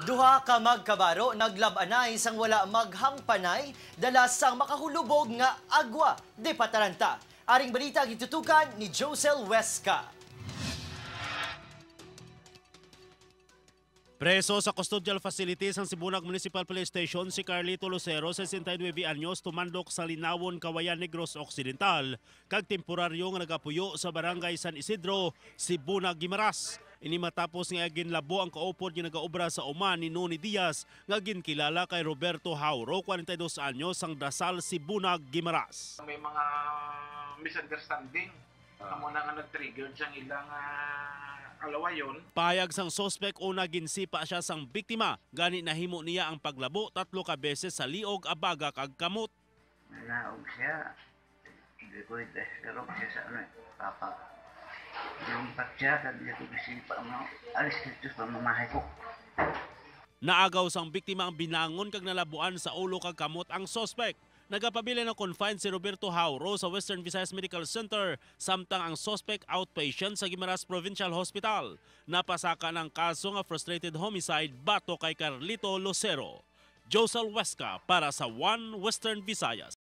Duha ka magkabaro naglab-anay sang wala maghangpanay dala sang makahulubog nga agwa de pataranta. Aring balita gitutukan ni Josel Huesca. Preso sa custodial facilities ng Sibunag Municipal Police Station si Carlito Lucero, 69 anyos, tumandok sa Linawon, Kawayan, Negros Occidental, kag temporaryo nga nagapuyo sa barangay San Isidro, Sibunag, Guimaras. Ini matapos nga ginlabo ang kaupod nga nagaobra sa Oman ni Noni Diaz nga ginkilala kay Roberto Hauro, 42 anyos, ang Dasal, Sibunag, Guimaras. May mga misunderstanding amo na nga nag-trigger siyang ilang alawayon. Payag sang suspect una ginsipa siya sang biktima, gani nahimo niya ang paglabo 3 ka beses sa liog, abaga kag kamot. Naog siya, hindi ko pero siya sa papa. Yung patya, hindi ko gisipa mo, alis dito sa mamahay ko. Naagaw sang biktima ang binangon kag nalabuan sa ulo kag kamot ang suspect. Nagapabili ng confined si Roberto Hauro sa Western Visayas Medical Center, samtang ang suspect outpatient sa Guimaras Provincial Hospital. Napasaka ng kaso nga frustrated homicide bato kay Carlito Lucero. Josel Huesca para sa One Western Visayas.